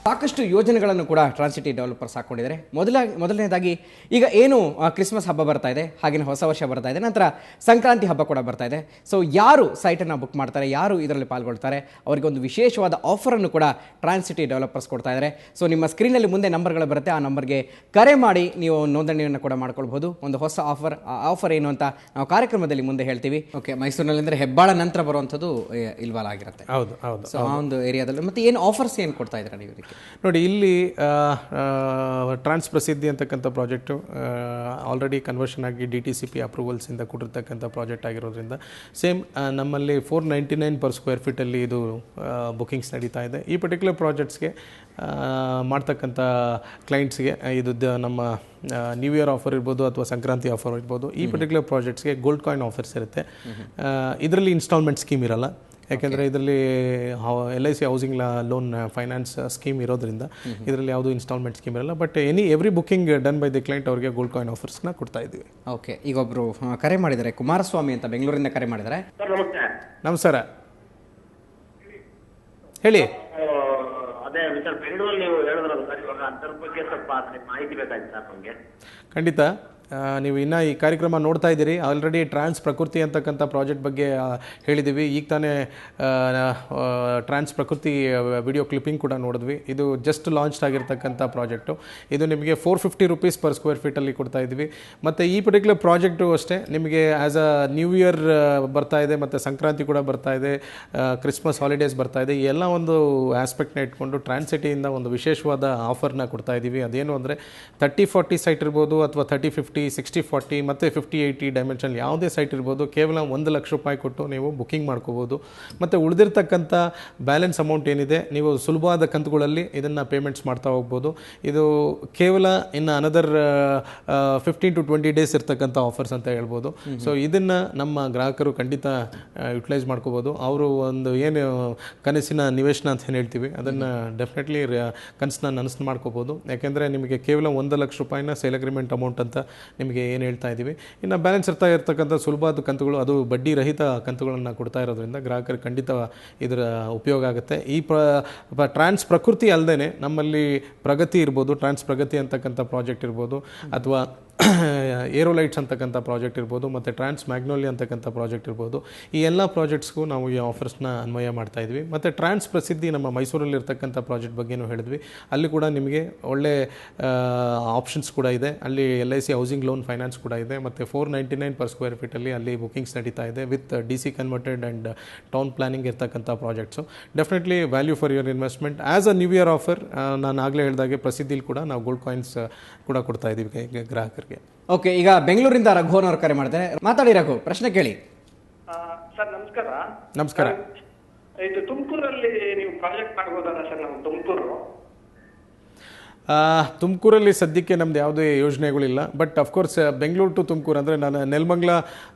ಸಾಕಷ್ಟು ಯೋಜನೆಗಳನ್ನು ಕೂಡ ಟ್ರಾನ್ಸಿಟಿ ಡೆವಲಪರ್ಸ್ ಹಾಕೊಂಡಿದ್ದಾರೆ. ಮೊದಲನೇದಾಗಿ ಈಗ ಏನು ಕ್ರಿಸ್ಮಸ್ ಹಬ್ಬ ಬರ್ತಾ ಇದೆ, ಹಾಗೆಯೇ ಹೊಸ ವರ್ಷ ಬರ್ತಾ ಇದೆ, ನಂತರ ಸಂಕ್ರಾಂತಿ ಹಬ್ಬ ಕೂಡ ಬರ್ತಾ ಇದೆ. ಸೊ ಯಾರು ಸೈಟನ್ನು ಬುಕ್ ಮಾಡ್ತಾರೆ, ಯಾರು ಇದರಲ್ಲಿ ಪಾಲ್ಗೊಳ್ತಾರೆ, ಅವರಿಗೆ ಒಂದು ವಿಶೇಷವಾದ ಆಫರನ್ನು ಕೂಡ ಟ್ರಾನ್ಸಿಟಿ ಡೆವಲಪರ್ಸ್ ಕೊಡ್ತಾ ಇದ್ದಾರೆ. ಸೊ ನಿಮ್ಮ ಸ್ಕ್ರೀನಲ್ಲಿ ಮುಂದೆ ನಂಬರ್ಗಳು ಬರುತ್ತೆ, ಆ ನಂಬರ್ಗೆ ಕರೆ ಮಾಡಿ ನೀವು ನೋಂದಣಿಯನ್ನು ಕೂಡ ಮಾಡ್ಕೊಳ್ಬಹುದು. ಒಂದು ಹೊಸ ಆಫರ್, ಆ ಆಫರ್ ಏನು ಅಂತ ನಾವು ಕಾರ್ಯಕ್ರಮದಲ್ಲಿ ಮುಂದೆ ಹೇಳ್ತೀವಿ. ಓಕೆ, ಮೈಸೂರಿನಲ್ಲಿ ಅಂದರೆ ಹೆಬ್ಬಾಳ ನಂತರ ಬರುವಂಥದ್ದು ಇಲ್ವಾಲ್ ಆಗಿರುತ್ತೆ. ಹೌದು ಹೌದು. ಸೊ ಆ ಒಂದು ಏರಿಯಾದಲ್ಲಿ ಮತ್ತೆ ಏನು ಆಫರ್ಸ್ ಏನು ಕೊಡ್ತಾ ಇದ್ದೀರಾ ನೀವು ಇದಕ್ಕೆ? ನೋಡಿ, ಇಲ್ಲಿ ಟ್ರಾನ್ಸ್ ಪ್ರಸಿದ್ಧಿ ಅಂತಕ್ಕಂಥ ಪ್ರಾಜೆಕ್ಟು ಆಲ್ರೆಡಿ ಕನ್ವರ್ಷನ್ ಆಗಿ DTCP ಅಪ್ರೂವಲ್ಸಿಂದ ಕೊಟ್ಟಿರ್ತಕ್ಕಂಥ ಪ್ರಾಜೆಕ್ಟ್ ಆಗಿರೋದ್ರಿಂದ ಸೇಮ್ ನಮ್ಮಲ್ಲಿ 499 per square feet ಅಲ್ಲಿ ಇದು ಬುಕಿಂಗ್ಸ್ ನಡೀತಾ ಇದೆ. ಈ ಪರ್ಟಿಕ್ಯುಲರ್ ಪ್ರಾಜೆಕ್ಟ್ಸ್ಗೆ ಮಾಡ್ತಕ್ಕಂಥ ಕ್ಲೈಂಟ್ಸ್ಗೆ ಇದು ನಮ್ಮ ನ್ಯೂ ಇಯರ್ ಆಫರ್ ಇರ್ಬೋದು ಅಥವಾ ಸಂಕ್ರಾಂತಿ ಆಫರ್ ಇರ್ಬೋದು. ಈ ಪರ್ಟಿಕ್ಯುಲರ್ ಪ್ರಾಜೆಕ್ಟ್ಸ್ಗೆ ಗೋಲ್ಡ್ ಕಾಯಿನ್ ಆಫರ್ಸ್ ಇರುತ್ತೆ. ಇದರಲ್ಲಿ ಇನ್ಸ್ಟಾಲ್ಮೆಂಟ್ ಸ್ಕೀಮ್ ಇರಲ್ಲ, ಯಾಕೆಂದರೆ ಇದರಲ್ಲಿ LIC housing loan finance scheme ಇರೋದ್ರಿಂದ ಇದರಲ್ಲಿ ಯಾವುದೂ ಇನ್ಸ್ಟಾಲ್ಮೆಂಟ್ ಸ್ಕೀಮ್ ಇರಲ್ಲ. But every booking done by the client ಅವರಿಗೆ ಗೋಲ್ಡ್ ಕಾಯಿನ್ ಆಫರ್ಸ್ನ ಕೊಡ್ತಾ ಇದ್ದೀವಿ. ಓಕೆ, ಈಗ ಒಬ್ಬರು ಕರೆ ಮಾಡಿದ್ದಾರೆ, ಕುಮಾರಸ್ವಾಮಿ ಅಂತ ಬೆಂಗಳೂರಿಂದ ಕರೆ ಮಾಡಿದ್ದಾರೆ. ನಮಸ್ಕಾರ, ಹೇಳಿ. ಅದೇ ಸರ್, ಬೆಂಗಳೂರಲ್ಲಿ ನೀವು ಹೇಳಿದ್ರಲ್ಲ ಸರ್, ಇವಾಗ ಅದರ ಬಗ್ಗೆ ಸ್ವಲ್ಪ ಮಾಹಿತಿ ಬೇಕಾಗಿತ್ತು ಸರ್ ನಮಗೆ. ಖಂಡಿತ. ನೀವು ಇನ್ನೂ ಈ ಕಾರ್ಯಕ್ರಮ ನೋಡ್ತಾ ಇದ್ದೀರಿ. ಆಲ್ರೆಡಿ ಟ್ರಾನ್ಸ್ ಪ್ರಕೃತಿ ಅಂತಕ್ಕಂಥ ಪ್ರಾಜೆಕ್ಟ್ ಬಗ್ಗೆ ಹೇಳಿದ್ದೀವಿ. ಈಗ ತಾನೇ ಟ್ರಾನ್ಸ್ ಪ್ರಕೃತಿ ವಿಡಿಯೋ ಕ್ಲಿಪ್ಪಿಂಗ್ ಕೂಡ ನೋಡಿದ್ವಿ. ಇದು ಜಸ್ಟ್ ಲಾಂಚ್ ಆಗಿರ್ತಕ್ಕಂಥ ಪ್ರಾಜೆಕ್ಟು. ಇದು ನಿಮಗೆ 450 rupees per square feet ಅಲ್ಲಿ ಕೊಡ್ತಾ ಇದ್ವಿ. ಮತ್ತು ಈ ಪರ್ಟಿಕ್ಯುಲರ್ ಪ್ರಾಜೆಕ್ಟು ಅಷ್ಟೇ ನಿಮಗೆ ಆ್ಯಸ್ ಅ ನ್ಯೂ ಇಯರ್ ಬರ್ತಾ ಇದೆ, ಮತ್ತು ಸಂಕ್ರಾಂತಿ ಕೂಡ ಬರ್ತಾ ಇದೆ, ಕ್ರಿಸ್ಮಸ್ ಹಾಲಿಡೇಸ್ ಬರ್ತಾ ಇದೆ. ಈ ಎಲ್ಲ ಒಂದು ಆಸ್ಪೆಕ್ಟ್ನ ಇಟ್ಕೊಂಡು ಟ್ರಾನ್ಸಿಟಿಯಿಂದ ಒಂದು ವಿಶೇಷವಾದ ಆಫರ್ನ ಕೊಡ್ತಾ ಇದ್ದೀವಿ. ಅದೇನು ಅಂದರೆ 30-40 ಸೈಟ್ ಇರ್ಬೋದು, ಅಥವಾ 30-50, 60-40 ಮತ್ತು 50-80 ಡೈಮೆನ್ಷನ್ ಯಾವುದೇ ಸೈಟ್ ಇರ್ಬೋದು. ಕೇವಲ 1 ಲಕ್ಷ ರೂಪಾಯಿ ಕೊಟ್ಟು ನೀವು ಬುಕ್ಕಿಂಗ್ ಮಾಡ್ಕೋಬೋದು. ಮತ್ತು ಉಳಿದಿರ್ತಕ್ಕಂಥ ಬ್ಯಾಲೆನ್ಸ್ ಅಮೌಂಟ್ ಏನಿದೆ ನೀವು ಸುಲಭವಾದ ಕಂತುಗಳಲ್ಲಿ ಇದನ್ನು ಪೇಮೆಂಟ್ಸ್ ಮಾಡ್ತಾ ಹೋಗ್ಬೋದು. ಇದು ಕೇವಲ ಇನ್ನು ಅನದರ್ 15 to 20 ಡೇಸ್ ಇರ್ತಕ್ಕಂಥ ಆಫರ್ಸ್ ಅಂತ ಹೇಳ್ಬೋದು. ಸೊ ಇದನ್ನು ನಮ್ಮ ಗ್ರಾಹಕರು ಖಂಡಿತ ಯುಟಿಲೈಸ್ ಮಾಡ್ಕೋಬೋದು. ಅವರು ಒಂದು ಏನು ಕನಸಿನ ನಿವೇಶನ ಅಂತ ಏನು ಹೇಳ್ತೀವಿ, ಅದನ್ನು ಡೆಫಿನೆಟ್ಲಿ ಕನಸನ್ನ ನನಸು ಮಾಡ್ಕೋಬೋದು. ಯಾಕೆಂದರೆ ನಿಮಗೆ ಕೇವಲ 1 ಲಕ್ಷ ರೂಪಾಯಿನ ಸೇಲ್ ಅಗ್ರಿಮೆಂಟ್ ಅಮೌಂಟ್ ಅಂತ ನಿಮಗೆ ಏನು ಹೇಳ್ತಾ ಇದ್ದೀವಿ. ಇನ್ನು ಬ್ಯಾಲೆನ್ಸ್ ಇರ್ತಕ್ಕಂಥ ಸುಲಭವಾದ ಕಂತುಗಳು, ಅದು ಬಡ್ಡಿ ರಹಿತ ಕಂತುಗಳನ್ನು ಕೊಡ್ತಾ ಇರೋದ್ರಿಂದ ಗ್ರಾಹಕರಿಗೆ ಖಂಡಿತ ಇದರ ಉಪಯೋಗ ಆಗುತ್ತೆ. ಈ ಟ್ರಾನ್ಸ್ ಪ್ರಕೃತಿ ಅಲ್ಲದೆ ನಮ್ಮಲ್ಲಿ ಪ್ರಗತಿ ಇರ್ಬೋದು, ಟ್ರಾನ್ಸ್ ಪ್ರಗತಿ ಅಂತಕ್ಕಂಥ ಪ್ರಾಜೆಕ್ಟ್ ಇರ್ಬೋದು, ಅಥವಾ ಏರೋಲೈಟ್ಸ್ ಅಂತಕ್ಕಂಥ ಪ್ರಾಜೆಕ್ಟ್ ಇರ್ಬೋದು, ಮತ್ತು ಟ್ರಾನ್ಸ್ ಮ್ಯಾಗ್ನೋಲಿಯಾ ಅಂತಕ್ಕಂಥ ಪ್ರಾಜೆಕ್ಟ್ ಇರ್ಬೋದು. ಈ ಎಲ್ಲ ಪ್ರಾಜೆಕ್ಟ್ಸ್ಗೂ ನಾವು ಈ ಆಫರ್ಸ್ನ ಅನ್ವಯ ಮಾಡ್ತಾ ಇದ್ವಿ. ಮತ್ತು ಟ್ರಾನ್ಸ್ ಪ್ರಸಿದ್ಧಿ ನಮ್ಮ ಮೈಸೂರಲ್ಲಿರ್ತಕ್ಕಂಥ ಪ್ರಾಜೆಕ್ಟ್ ಬಗ್ಗೆನೂ ಹೇಳಿದ್ವಿ. ಅಲ್ಲಿ ಕೂಡ ನಿಮಗೆ ಒಳ್ಳೆ ಆಪ್ಷನ್ಸ್ ಕೂಡ ಇದೆ. ಅಲ್ಲಿ LIC ಹೌಸಿಂಗ್ ಲೋನ್ ಫೈನಾನ್ಸ್ ಕೂಡ ಇದೆ. ಮತ್ತು 499 per square feet ಅಲ್ಲಿ ಬುಕಿಂಗ್ಸ್ ನಡೀತಾ ಇದೆ with DC converted and town planning ಇರ್ತಕ್ಕಂಥ projects. Definitely value for your investment. As a new year offer ನಾನು ಆಗಲೇ ಹೇಳಿದಾಗೆ ಪ್ರಸಿದ್ಧಿಲಿ ಕೂಡ ನಾವು ಗೋಲ್ಡ್ ಕಾಯಿನ್ಸ್ ಕೂಡ ಕೊಡ್ತಾ ಇದ್ದೀವಿ ಗ್ರಾಹಕರಿಗೆ. ಓಕೆ, ಈಗ ಬೆಂಗಳೂರಿಂದ ರಘುವನ್ ಅವರು ಕರೆ ಮಾಡ್ತಾರೆ. ಮಾತಾಡಿ ರಘು, ಪ್ರಶ್ನೆ ಕೇಳಿ. ಸರ್ ನಮಸ್ಕಾರ. ನಮಸ್ಕಾರ. ಇದು ತುಮಕೂರಲ್ಲಿ ನೀವು ಪ್ರಾಜೆಕ್ಟ್ ಮಾಡ್ಬೋದಲ್ಲ ಸರ್? ನಾವು ತುಮಕೂರಲ್ಲಿ ಸದ್ಯಕ್ಕೆ ನಮ್ದು ಯಾವುದೇ ಯೋಜನೆಗಳಿಲ್ಲ. But of course Bengaluru to Tumakuru ಅಂದರೆ ನಾನು ನೆಲಮಂಗಲ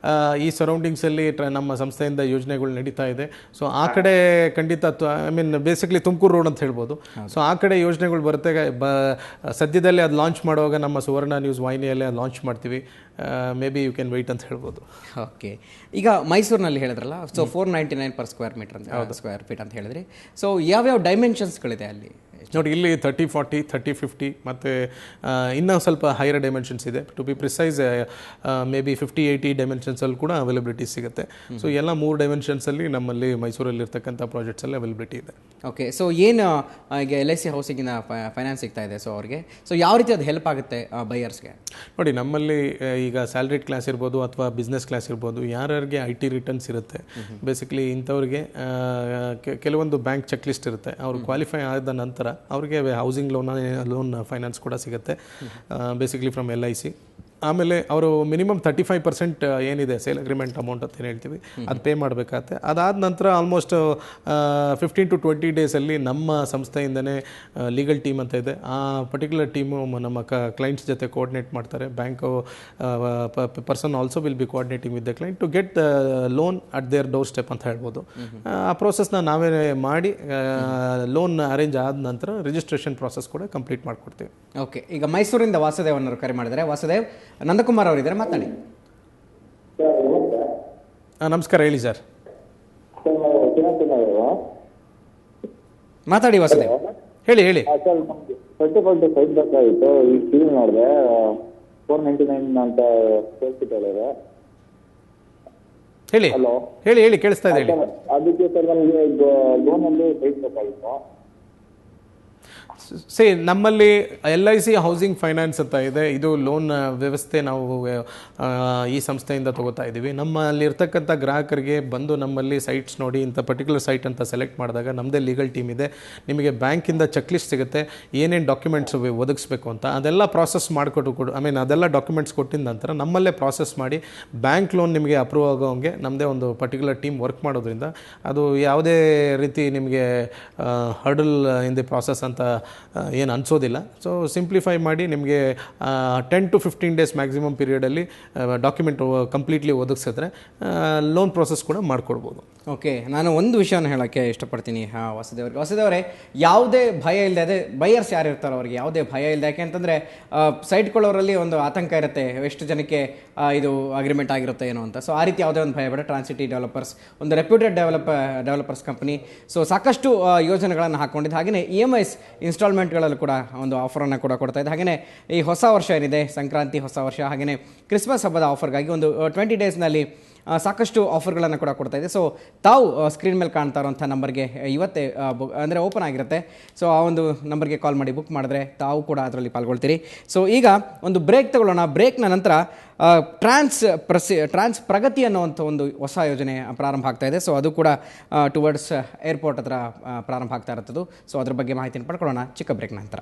ಈ ಸರೌಂಡಿಂಗ್ಸಲ್ಲಿ ನಮ್ಮ ಸಂಸ್ಥೆಯಿಂದ ಯೋಜನೆಗಳು ನಡೀತಾ ಇದೆ. ಸೊ ಆ ಕಡೆ ಖಂಡಿತ ಬೇಸಿಕ್ಲಿ ತುಮಕೂರು ರೋಡ್ ಅಂತ ಹೇಳ್ಬೋದು. ಸೊ ಆ ಕಡೆ ಯೋಜನೆಗಳು ಬರುತ್ತೆ. ಸದ್ಯದಲ್ಲೇ ಅದು ಲಾಂಚ್ ಮಾಡುವಾಗ ನಮ್ಮ ಸುವರ್ಣ ನ್ಯೂಸ್ ವಾಹಿನಿಯಲ್ಲೇ ಲಾಂಚ್ ಮಾಡ್ತೀವಿ. Maybe you can wait ಅಂತ ಹೇಳ್ಬೋದು. ಓಕೆ, ಈಗ ಮೈಸೂರಿನಲ್ಲಿ ಹೇಳಿದ್ರಲ್ಲ, ಸೊ 499 per square meter ಅಂತ ಸ್ಕ್ವೇರ್ ಫೀಟ್ ಅಂತ ಹೇಳಿದ್ರಿ. ಸೊ ಯಾವ್ಯಾವ ಡೈಮೆನ್ಷನ್ಸ್ಗಳಿದೆ ಅಲ್ಲಿ? ನೋಡಿ, ಇಲ್ಲಿ 30-40, 30-50 ಮತ್ತು ಇನ್ನೂ ಸ್ವಲ್ಪ ಹೈಯರ್ ಡೈಮೆನ್ಷನ್ಸ್ ಇದೆ. To be precise maybe 50-80 ಡೈಮೆನ್ಷನ್ಸಲ್ಲಿ ಕೂಡ ಅವೈಲಬಿಲಿಟಿ ಸಿಗುತ್ತೆ. ಸೊ ಎಲ್ಲ 3 ಡೈಮೆನ್ಷನ್ಸಲ್ಲಿ ನಮ್ಮಲ್ಲಿ ಮೈಸೂರಲ್ಲಿರ್ತಕ್ಕಂಥ ಪ್ರಾಜೆಕ್ಟ್ಸಲ್ಲಿ ಅವೈಲಬಿಲಿಟಿ ಇದೆ. ಓಕೆ, ಸೊ ಏನು ಈಗ LIC ಹೌಸಿಂಗಿನ ಫೈನಾನ್ಸ್ ಸಿಗ್ತಾ ಇದೆ, ಸೊ ಅವ್ರಿಗೆ ಸೊ ಯಾವ ರೀತಿ ಅದು ಹೆಲ್ಪ್ ಆಗುತ್ತೆ ಬೈಯರ್ಸ್ಗೆ? ನೋಡಿ, ನಮ್ಮಲ್ಲಿ ಈಗ ಸ್ಯಾಲ್ರಿಡ್ ಕ್ಲಾಸ್ ಇರ್ಬೋದು ಅಥವಾ ಬಿಸ್ನೆಸ್ ಕ್ಲಾಸ್ ಇರ್ಬೋದು, ಯಾರ್ಯಾರಿಗೆ IT ರಿಟರ್ನ್ಸ್ ಇರುತ್ತೆ, ಬೇಸಿಕ್ಲಿ ಇಂಥವ್ರಿಗೆ ಕೆಲವೊಂದು ಬ್ಯಾಂಕ್ ಚೆಕ್ ಲಿಸ್ಟ್ ಇರುತ್ತೆ. ಅವರು ಕ್ವಾಲಿಫೈ ಆದ ನಂತರ ಅವ್ರಿಗೆ ಹೌಸಿಂಗ್ ಲೋನ್ ಫೈನಾನ್ಸ್ ಕೂಡ ಸಿಗುತ್ತೆ, ಬೇಸಿಕ್ಲಿ ಫ್ರಮ್ LIC. ಆಮೇಲೆ ಅವರು ಮಿನಿಮಮ್ 35% ಏನಿದೆ ಸೇಲ್ ಅಗ್ರಿಮೆಂಟ್ ಅಮೌಂಟ್ ಅಂತ ಏನು ಹೇಳ್ತೀವಿ, ಅದು ಪೇ ಮಾಡಬೇಕಾಗತ್ತೆ. ಅದಾದ ನಂತರ ಆಲ್ಮೋಸ್ಟ್ 15 to 20 ಡೇಸಲ್ಲಿ ನಮ್ಮ ಸಂಸ್ಥೆಯಿಂದನೇ ಲೀಗಲ್ ಟೀಮ್ ಅಂತ ಇದೆ. ಆ ಪರ್ಟಿಕ್ಯುಲರ್ ಟೀಮು ನಮ್ಮ ಕ್ಲೈಂಟ್ಸ್ ಜೊತೆ ಕೋಆರ್ಡಿನೇಟ್ ಮಾಡ್ತಾರೆ. Bank person also will be coordinating with the client to get the loan at their doorstep ಅಂತ ಹೇಳ್ಬೋದು. ಆ ಪ್ರೋಸೆಸ್ನ ನಾವೇ ಮಾಡಿ ಲೋನ್ ಅರೇಂಜ್ ಆದ ನಂತರ ರಿಜಿಸ್ಟ್ರೇಷನ್ ಪ್ರಾಸೆಸ್ ಕೂಡ ಕಂಪ್ಲೀಟ್ ಮಾಡಿಕೊಡ್ತೀವಿ. ಓಕೆ, ಈಗ ಮೈಸೂರಿಂದ ವಾಸುದೇವ್ ಅನ್ನೋರು ಕರೆ ಮಾಡಿದ್ದಾರೆ. ವಾಸುದೇವ್, ನಂದಕುಮಾರ್ ಅವರಿದ್ದಾರೆ, ಮಾತಾಡಿ. ನಮಸ್ಕಾರ, ಹೇಳಿ ಸರ್. ಮಾತಾಡಿ ವಾಸುದೇವ್. ಹೇಳಿ ಹೇಳಿ. ಸರ್ ನಮ್ಗೆ 30 ಸೈಟ್ ಬೇಕಾಗಿತ್ತು. ಈಗ ಫೀಲ್ ಮಾಡಿದೆ 499 ಅಂತ ಹೇಳ್ತಿದ್ದಾರೆ. ಹೇಳಿ ಹಲೋ, ಹೇಳಿ ಹೇಳಿ ಕೇಳಿಸ್ತಾ ಇದೆ ಹೇಳಿ. ಅದಕ್ಕೆ ಸರ್ ನಮಗೆ ಲೋನಲ್ಲಿ ಸೈಟ್ ಬೇಕಾಗಿತ್ತು. ನಮ್ಮಲ್ಲಿ LIC ಹೌಸಿಂಗ್ ಫೈನಾನ್ಸ್ ಅಂತ ಇದೆ. ಇದು ಲೋನ್ ವ್ಯವಸ್ಥೆ ನಾವು ಈ ಸಂಸ್ಥೆಯಿಂದ ತಗೋತಾ ಇದ್ದೀವಿ. ನಮ್ಮಲ್ಲಿ ಇರ್ತಕ್ಕಂಥ ಗ್ರಾಹಕರಿಗೆ ಬಂದು ನಮ್ಮಲ್ಲಿ ಸೈಟ್ಸ್ ನೋಡಿ ಇಂಥ ಪರ್ಟಿಕ್ಯುಲರ್ ಸೈಟ್ ಅಂತ ಸೆಲೆಕ್ಟ್ ಮಾಡಿದಾಗ ನಮ್ಮದೇ ಲೀಗಲ್ ಟೀಮ್ ಇದೆ. ನಿಮಗೆ ಬ್ಯಾಂಕಿಂದ ಚೆಕ್ ಲಿಸ್ಟ್ ಸಿಗುತ್ತೆ, ಏನೇನು ಡಾಕ್ಯುಮೆಂಟ್ಸ್ ಒದಗಿಸ್ಬೇಕು ಅಂತ ಅದೆಲ್ಲ ಪ್ರಾಸೆಸ್ ಮಾಡಿಕೊಟ್ಟು ಅದೆಲ್ಲ ಡಾಕ್ಯುಮೆಂಟ್ಸ್ ಕೊಟ್ಟಿದ ನಂತರ ನಮ್ಮಲ್ಲೇ ಪ್ರಾಸೆಸ್ ಮಾಡಿ ಬ್ಯಾಂಕ್ ಲೋನ್ ನಿಮಗೆ ಅಪ್ರೂವ್ ಆಗೋಂಗೆ ನಮ್ಮದೇ ಒಂದು ಪರ್ಟಿಕ್ಯುಲರ್ ಟೀಮ್ ವರ್ಕ್ ಮಾಡೋದ್ರಿಂದ ಅದು ಯಾವುದೇ ರೀತಿ ನಿಮಗೆ ಹರ್ಡಲ್ ಇನ್ ದಿ ಪ್ರಾಸೆಸ್ ಅಂತ ಏನು ಅನಿಸೋದಿಲ್ಲ. ಸೊ ಸಿಂಪ್ಲಿಫೈ ಮಾಡಿ ನಿಮಗೆ 10 to 15 ಡೇಸ್ ಮ್ಯಾಕ್ಸಿಮಮ್ ಪೀರಿಯಡಲ್ಲಿ ಡಾಕ್ಯುಮೆಂಟ್ ಕಂಪ್ಲೀಟ್ಲಿ ಒದಗಿಸಿದ್ರೆ ಲೋನ್ ಪ್ರೊಸೆಸ್ ಕೂಡ ಮಾಡಿಕೊಡ್ಬೋದು. ಓಕೆ, ನಾನು ಒಂದು ವಿಷಯವನ್ನು ಹೇಳೋಕ್ಕೆ ಇಷ್ಟಪಡ್ತೀನಿ ವಾಸುದೇವ್ರಿಗೆ. ವಾಸುದೇವರೇ, ಯಾವುದೇ ಭಯ ಇಲ್ಲದೆ, ಅದೇ ಬೈಯರ್ಸ್ ಯಾರು ಇರ್ತಾರೋ ಅವ್ರಿಗೆ ಯಾವುದೇ ಭಯ ಇಲ್ಲದೆ, ಯಾಕೆಂತಂದರೆ ಸೈಟ್ ಕೊಳ್ಳೋರಲ್ಲಿ ಒಂದು ಆತಂಕ ಇರುತ್ತೆ, ಎಷ್ಟು ಜನಕ್ಕೆ ಇದು ಅಗ್ರಿಮೆಂಟ್ ಆಗಿರುತ್ತೆ ಏನೋ ಅಂತ. ಸೊ ಆ ರೀತಿ ಯಾವುದೇ ಒಂದು ಭಯ ಬೇಡ. ಟ್ರಾನ್ಸಿಟಿ ಡೆವಲಪರ್ಸ್ ಒಂದು ರೆಪ್ಯೂಟೆಡ್ ಡೆವಲಪರ್ಸ್ ಕಂಪನಿ. ಸೊ ಸಾಕಷ್ಟು ಯೋಜನೆಗಳನ್ನು ಹಾಕ್ಕೊಂಡಿದ್ದು, ಹಾಗೆಯೇ EMIs ಇನ್ಸ್ಟಾಲ್ಮೆಂಟ್ಗಳಲ್ಲೂ ಕೂಡ ಒಂದು ಆಫರನ್ನು ಕೂಡ ಕೊಡ್ತಾ ಇದೆ. ಹಾಗೆಯೇ ಈ ಹೊಸ ವರ್ಷ ಏನಿದೆ, ಸಂಕ್ರಾಂತಿ ಹೊಸ ವರ್ಷ, ಹಾಗೆಯೇ ಕ್ರಿಸ್ಮಸ್ ಹಬ್ಬದ ಆಫರ್ಗಾಗಿ ಒಂದು 20 ಡೇಸ್ನಲ್ಲಿ ಸಾಕಷ್ಟು ಆಫರ್ಗಳನ್ನು ಕೂಡ ಕೊಡ್ತಾ ಇದೆ. ಸೊ ತಾವು ಸ್ಕ್ರೀನ್ ಮೇಲೆ ಕಾಣ್ತಾ ಇರೋಂಥ ನಂಬರ್ಗೆ ಇವತ್ತೇ ಅಂದರೆ ಓಪನ್ ಆಗಿರುತ್ತೆ. ಸೊ ಆ ಒಂದು ನಂಬರ್ಗೆ ಕಾಲ್ ಮಾಡಿ ಬುಕ್ ಮಾಡಿದ್ರೆ ತಾವು ಕೂಡ ಅದರಲ್ಲಿ ಪಾಲ್ಗೊಳ್ತೀರಿ. ಸೊ ಈಗ ಒಂದು ಬ್ರೇಕ್ ತಗೊಳ್ಳೋಣ. ಬ್ರೇಕ್ನ ನಂತರ ಟ್ರಾನ್ಸ್ ಪ್ರಗತಿ ಅನ್ನುವಂಥ ಒಂದು ಹೊಸ ಯೋಜನೆ ಪ್ರಾರಂಭ ಆಗ್ತಾ ಇದೆ. ಸೊ ಅದು ಕೂಡ ಟುವರ್ಡ್ಸ್ ಏರ್ಪೋರ್ಟ್ ಹತ್ರ ಪ್ರಾರಂಭ ಆಗ್ತಾ ಇರುತ್ತದು. ಸೊ ಅದ್ರ ಬಗ್ಗೆ ಮಾಹಿತಿಯನ್ನು ಪಡ್ಕೊಳ್ಳೋಣ ಚಿಕ್ಕ ಬ್ರೇಕ್ ನಂತರ.